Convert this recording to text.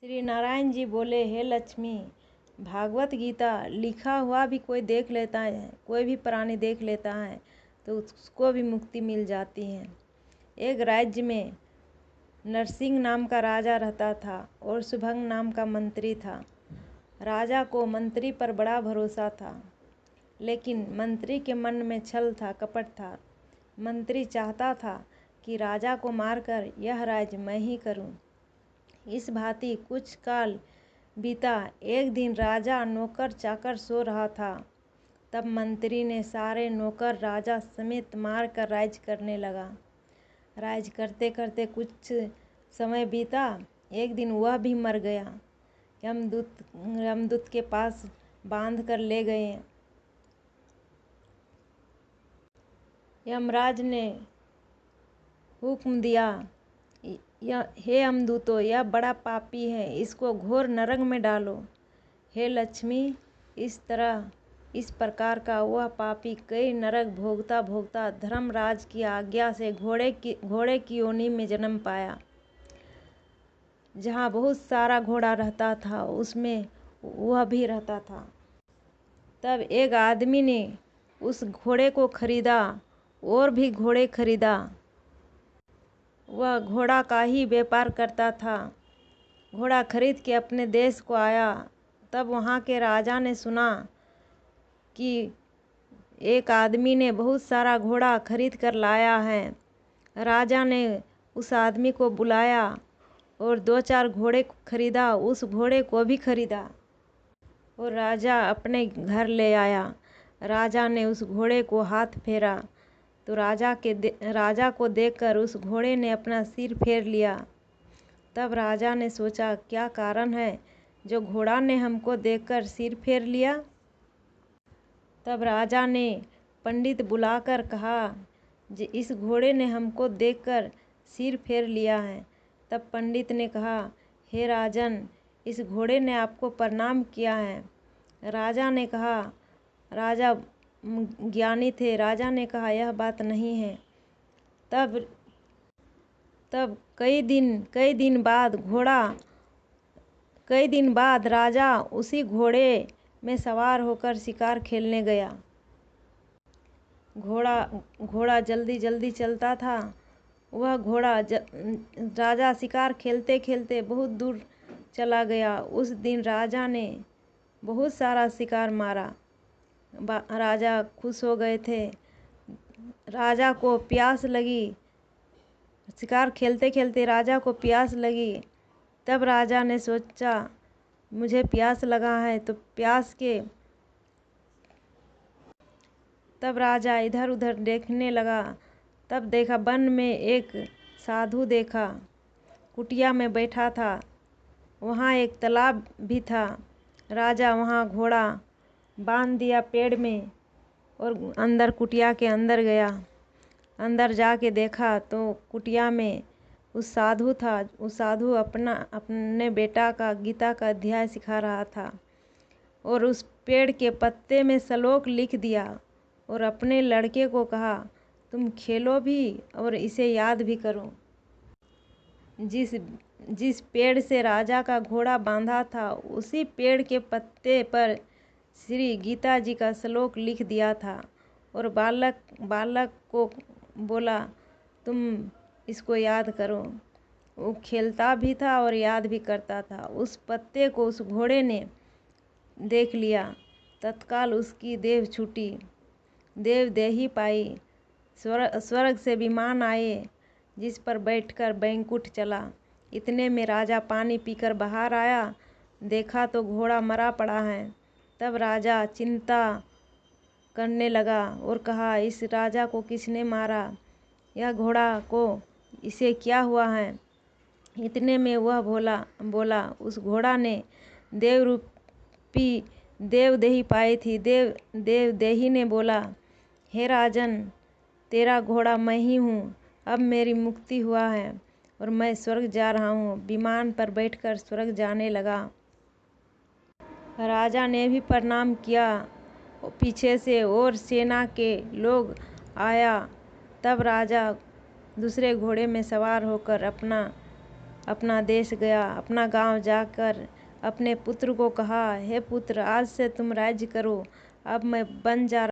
श्री नारायण जी बोले, हे लक्ष्मी, भागवत गीता लिखा हुआ भी कोई देख लेता है, कोई भी प्राणी देख लेता है तो उसको भी मुक्ति मिल जाती है। एक राज्य में नरसिंह नाम का राजा रहता था और शुभंग नाम का मंत्री था। राजा को मंत्री पर बड़ा भरोसा था, लेकिन मंत्री के मन में छल था, कपट था। मंत्री चाहता था कि राजा को मारकर यह राज्य मैं ही करूं। इस भांति कुछ काल बीता। एक दिन राजा नौकर चाकर सो रहा था, तब मंत्री ने सारे नौकर राजा समेत मार कर राज्य करने लगा। राज्य करते करते कुछ समय बीता। एक दिन वह भी मर गया। यमदूत के पास बांध कर ले गए। यमराज ने हुक्म दिया, हे यमदूतों, यह बड़ा पापी है, इसको घोर नरक में डालो। हे लक्ष्मी, इस प्रकार का वह पापी कई नरक भोगता भोगता धर्मराज की आज्ञा से घोड़े की योनि में जन्म पाया। जहाँ बहुत सारा घोड़ा रहता था, उसमें वह भी रहता था। तब एक आदमी ने उस घोड़े को खरीदा और भी घोड़े खरीदा। वह घोड़ा का ही व्यापार करता था। घोड़ा खरीद के अपने देश को आया। तब वहाँ के राजा ने सुना कि एक आदमी ने बहुत सारा घोड़ा खरीद कर लाया है। राजा ने उस आदमी को बुलाया और 2-4 घोड़े खरीदा, उस घोड़े को भी खरीदा और राजा अपने घर ले आया। राजा ने उस घोड़े को हाथ फेरा तो राजा को देखकर उस घोड़े ने अपना सिर फेर लिया। तब राजा ने सोचा, क्या कारण है जो घोड़ा ने हमको देखकर सिर फेर लिया। तब राजा ने पंडित बुलाकर कहा, इस घोड़े ने हमको देखकर सिर फेर लिया है। तब पंडित ने कहा, हे राजन, इस घोड़े ने आपको प्रणाम किया है। राजा ने कहा, राजा ज्ञानी थे। राजा ने कहा, यह बात नहीं है। तब कई दिन बाद राजा उसी घोड़े में सवार होकर शिकार खेलने गया। घोड़ा जल्दी जल्दी चलता था। वह घोड़ा राजा शिकार खेलते खेलते बहुत दूर चला गया। उस दिन राजा ने बहुत सारा शिकार मारा। राजा खुश हो गए थे। राजा को प्यास लगी। शिकार खेलते खेलते राजा को प्यास लगी। तब राजा ने सोचा, मुझे प्यास लगा है तो तब राजा इधर उधर देखने लगा। तब देखा, वन में एक साधु देखा, कुटिया में बैठा था। वहाँ एक तालाब भी था। राजा वहाँ घोड़ा बांध दिया पेड़ में और अंदर कुटिया के अंदर गया। अंदर जाके देखा तो कुटिया में उस साधु था। उस साधु अपने बेटा का गीता का अध्याय सिखा रहा था और उस पेड़ के पत्ते में श्लोक लिख दिया और अपने लड़के को कहा, तुम खेलो भी और इसे याद भी करो। जिस पेड़ से राजा का घोड़ा बांधा था, उसी पेड़ के पत्ते पर श्री गीता जी का श्लोक लिख दिया था और बालक को बोला, तुम इसको याद करो। वो खेलता भी था और याद भी करता था। उस पत्ते को उस घोड़े ने देख लिया। तत्काल उसकी देह छूटी, देव देही पाई। स्वर्ग से विमान आए, जिस पर बैठकर बैकुंठ चला। इतने में राजा पानी पीकर बाहर आया। देखा तो घोड़ा मरा पड़ा है। तब राजा चिंता करने लगा और कहा, इस राजा को किसने मारा? यह घोड़ा को इसे क्या हुआ है? इतने में वह बोला, उस घोड़ा ने देव रूपी देव देही पाई थी। देव देही ने बोला, हे राजन, तेरा घोड़ा मैं ही हूँ। अब मेरी मुक्ति हुआ है और मैं स्वर्ग जा रहा हूँ। विमान पर बैठकर स्वर्ग जाने लगा। राजा ने भी प्रणाम किया। पीछे से और सेना के लोग आया। तब राजा दूसरे घोड़े में सवार होकर अपना अपना देश गया। अपना गांव जाकर अपने पुत्र को कहा, हे पुत्र, आज से तुम राज्य करो। अब मैं बन जा